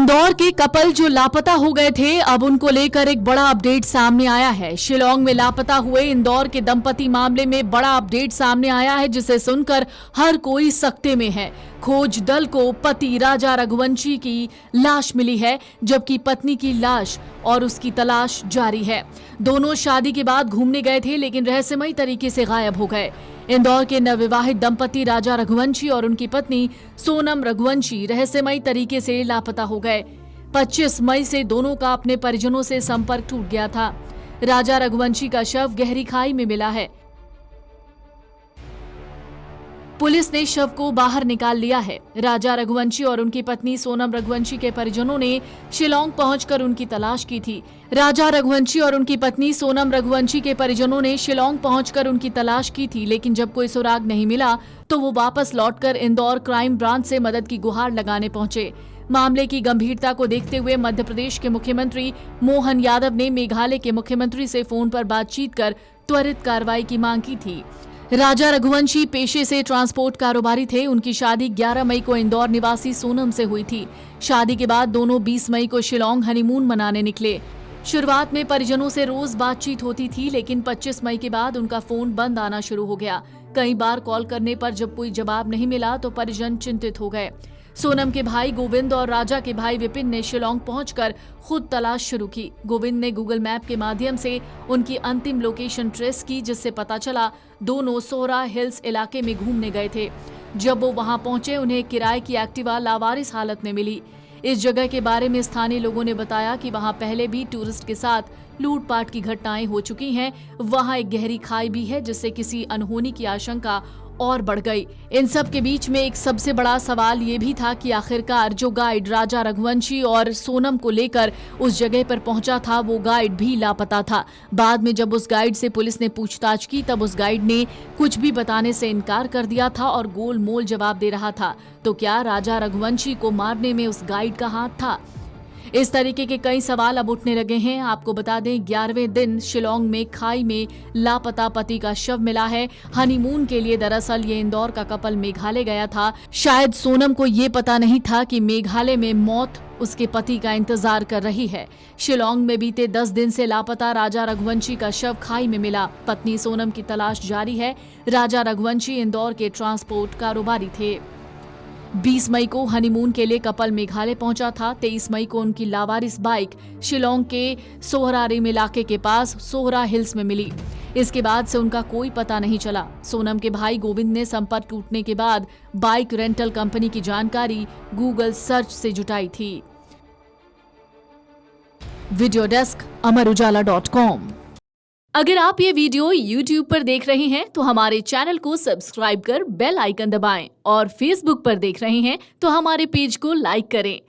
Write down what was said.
इंदौर के कपल जो लापता हो गए थे, अब उनको लेकर एक बड़ा अपडेट सामने आया है। शिलांग में लापता हुए इंदौर के दंपति मामले में बड़ा अपडेट सामने आया है, जिसे सुनकर हर कोई सकते में है। खोज दल को पति राजा रघुवंशी की लाश मिली है, जबकि पत्नी की लाश और उसकी तलाश जारी है। दोनों शादी के बाद घूमने गए थे, लेकिन रहस्यमयी तरीके से गायब हो गए। इंदौर के नवविवाहित दंपति राजा रघुवंशी और उनकी पत्नी सोनम रघुवंशी रहस्यमयी तरीके से लापता हो गए। 25 मई से दोनों का अपने परिजनों से संपर्क टूट गया था। राजा रघुवंशी का शव गहरी खाई में मिला है। पुलिस ने शव को बाहर निकाल लिया है। राजा रघुवंशी और उनकी पत्नी सोनम रघुवंशी के परिजनों ने शिलांग पहुंचकर उनकी तलाश की थी। राजा रघुवंशी और उनकी पत्नी सोनम रघुवंशी के परिजनों ने शिलांग पहुंचकर उनकी तलाश की थी, लेकिन जब कोई सुराग नहीं मिला तो वो वापस लौटकर इंदौर क्राइम ब्रांच से मदद की गुहार लगाने पहुंचे। मामले की गंभीरता को देखते हुए मध्य प्रदेश के मुख्यमंत्री मोहन यादव ने मेघालय के मुख्यमंत्री से फोन पर बातचीत कर त्वरित कार्रवाई की मांग की थी। राजा रघुवंशी पेशे से ट्रांसपोर्ट कारोबारी थे। उनकी शादी 11 मई को इंदौर निवासी सोनम से हुई थी। शादी के बाद दोनों 20 मई को शिलांग हनीमून मनाने निकले। शुरुआत में परिजनों से रोज बातचीत होती थी, लेकिन 25 मई के बाद उनका फोन बंद आना शुरू हो गया। कई बार कॉल करने पर जब कोई जवाब नहीं मिला तो परिजन चिंतित हो गए। सोनम के भाई गोविंद और राजा के भाई विपिन ने शिलांग पहुंचकर खुद तलाश शुरू की। गोविंद ने गूगल मैप के माध्यम से उनकी अंतिम लोकेशन ट्रेस की, जिससे पता चला दोनों सोहरा हिल्स इलाके में घूमने गए थे। जब वो वहां पहुंचे, उन्हें किराए की एक्टिवा लावारिस हालत में मिली। इस जगह के बारे में स्थानीय लोगों ने बताया कि वहां पहले भी टूरिस्ट के साथ लूटपाट की घटनाएं हो चुकी हैं। वहां एक गहरी खाई भी है, जिससे किसी अनहोनी की आशंका और बढ़ गई। इन सब के बीच में एक सबसे बड़ा सवाल ये भी था कि आखिरकार जो गाइड राजा रघुवंशी और सोनम को लेकर उस जगह पर पहुंचा था, वो गाइड भी लापता था। बाद में जब उस गाइड से पुलिस ने पूछताछ की, तब उस गाइड ने कुछ भी बताने से इनकार कर दिया था और गोलमोल जवाब दे रहा था। तो क्या राजा रघुवंशी को मारने में उस गाइड का हाथ था? इस तरीके के कई सवाल अब उठने लगे हैं। आपको बता दें, 11वें दिन शिलांग में खाई में लापता पति का शव मिला है। हनीमून के लिए दरअसल ये इंदौर का कपल मेघालय गया था। शायद सोनम को ये पता नहीं था कि मेघालय में मौत उसके पति का इंतजार कर रही है। शिलांग में बीते 10 दिन से लापता राजा रघुवंशी का शव खाई में मिला। पत्नी सोनम की तलाश जारी है। राजा रघुवंशी इंदौर के ट्रांसपोर्ट कारोबारी थे। 20 मई को हनीमून के लिए कपल मेघालय पहुंचा था। 23 मई को उनकी लावारिस बाइक शिलांग के सोहरा रिम इलाके के पास सोहरा हिल्स में मिली। इसके बाद से उनका कोई पता नहीं चला। सोनम के भाई गोविंद ने संपर्क टूटने के बाद बाइक रेंटल कंपनी की जानकारी गूगल सर्च से जुटाई थी। वीडियो डेस्क अमरउजाला.com। अगर आप ये वीडियो YouTube पर देख रहे हैं तो हमारे चैनल को सब्सक्राइब कर बेल आइकन दबाएं, और Facebook पर देख रहे हैं तो हमारे पेज को लाइक करें।